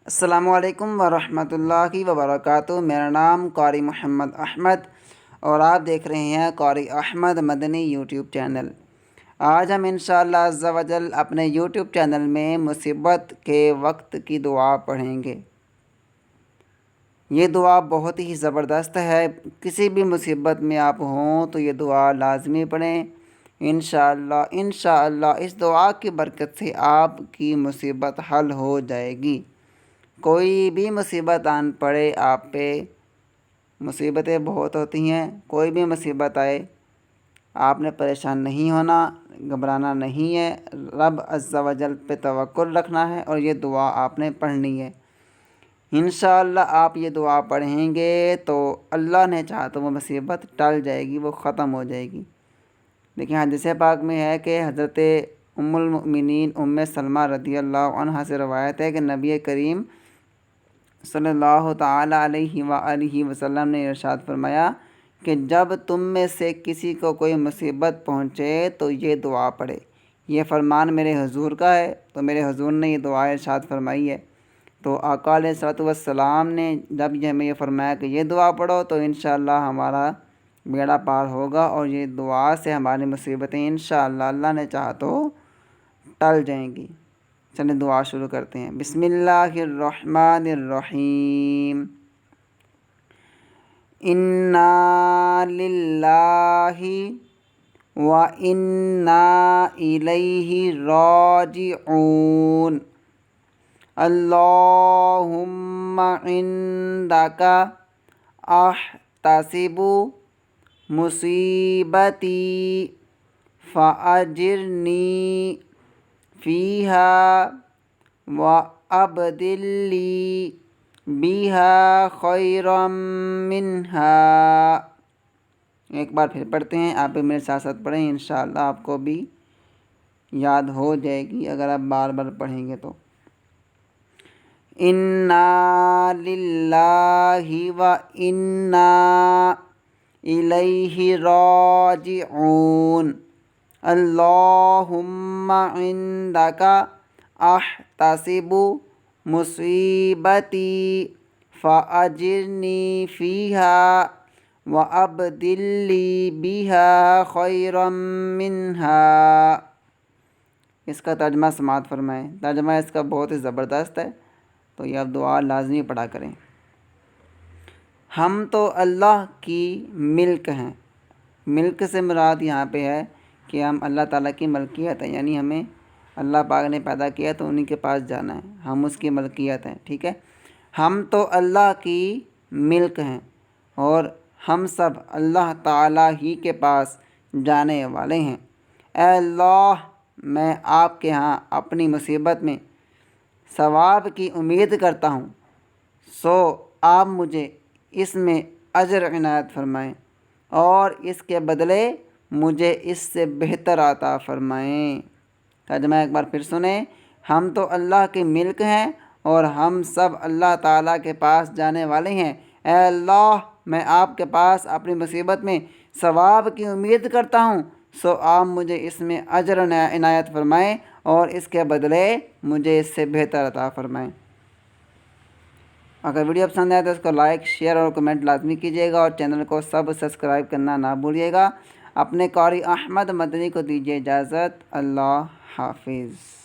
السلام علیکم ورحمۃ اللہ وبرکاتہ۔ میرا نام قاری محمد احمد اور آپ دیکھ رہے ہیں قاری احمد مدنی یوٹیوب چینل۔ آج ہم انشاءاللہ عز و جل اپنے یوٹیوب چینل میں مصیبت کے وقت کی دعا پڑھیں گے۔ یہ دعا بہت ہی زبردست ہے، کسی بھی مصیبت میں آپ ہوں تو یہ دعا لازمی پڑھیں۔ انشاءاللہ اس دعا کی برکت سے آپ کی مصیبت حل ہو جائے گی۔ کوئی بھی مصیبت آن پڑے آپ پہ، مصیبتیں بہت ہوتی ہیں، کوئی بھی مصیبت آئے آپ نے پریشان نہیں ہونا، گھبرانا نہیں ہے، رب عز و جل پہ توکل رکھنا ہے اور یہ دعا آپ نے پڑھنی ہے۔ انشاءاللہ آپ یہ دعا پڑھیں گے تو اللہ نے چاہا تو وہ مصیبت ٹل جائے گی، وہ ختم ہو جائے گی۔ لیکن حدیث پاک میں ہے کہ حضرت ام المؤمنین سلمہ رضی اللہ عنہا سے روایت ہے کہ نبی کریم صلی اللہ تعالیٰ علیہ وآلہ وسلم نے ارشاد فرمایا کہ جب تم میں سے کسی کو کوئی مصیبت پہنچے تو یہ دعا پڑھے۔ یہ فرمان میرے حضور کا ہے، تو میرے حضور نے یہ دعا ارشاد فرمائی ہے۔ تو آقا علیہ الصلوۃ والسلام نے جب ہمیں یہ فرمایا کہ یہ دعا پڑھو تو انشاءاللہ ہمارا بیڑا پار ہوگا اور یہ دعا سے ہماری مصیبتیں انشاءاللہ اللہ نے چاہا تو ٹل جائیں گی۔ چلیں دعا شروع کرتے ہیں۔ بسم اللہ الرحمن الرحیم۔ انا للہ و انا الیہ راجعون۔ اللہم عندک احتسب مصیبتی فاجرنی فیہا وابدل لی بہا خیرا منہا۔ ایک بار پھر پڑھتے ہیں، آپ بھی میرے ساتھ ساتھ پڑھیں، انشاءاللہ آپ کو بھی یاد ہو جائے گی اگر آپ بار بار پڑھیں گے تو۔ انا للہ و انا الیہ راجعون۔ اللہم عندک احتسب مصیبتی فاجرنی فیہا وابدل لی بہا خیرا منہا۔ اس کا ترجمہ سماعت فرمائیں۔ ترجمہ اس کا بہت ہی زبردست ہے، تو یہ آپ دعا لازمی پڑھا کریں۔ ہم تو اللہ کی ملک ہیں۔ ملک سے مراد یہاں پہ ہے کہ ہم اللہ تعالیٰ کی ملکیت ہیں، یعنی ہمیں اللہ پاک نے پیدا کیا تو انہی کے پاس جانا ہے، ہم اس کی ملکیت ہیں، ٹھیک ہے۔ ہم تو اللہ کی ملک ہیں اور ہم سب اللہ تعالیٰ ہی کے پاس جانے والے ہیں۔ اے اللہ، میں آپ کے ہاں اپنی مصیبت میں ثواب کی امید کرتا ہوں، سو آپ مجھے اس میں اجر عنایت فرمائیں اور اس کے بدلے مجھے اس سے بہتر عطا فرمائیں۔ ترجمہ ایک بار پھر سنیں۔ ہم تو اللہ کی ملک ہیں اور ہم سب اللہ تعالیٰ کے پاس جانے والے ہیں۔ اے اللہ، میں آپ کے پاس اپنی مصیبت میں ثواب کی امید کرتا ہوں، سو آپ مجھے اس میں اجر عنایت فرمائیں اور اس کے بدلے مجھے اس سے بہتر عطا فرمائیں۔ اگر ویڈیو پسند آئے تو اس کو لائک، شیئر اور کمنٹ لازمی کیجیے گا اور چینل کو سبسکرائب کرنا نہ بھولیے گا۔ اپنے قاری احمد مدنی کو دیجیے اجازت۔ اللہ حافظ۔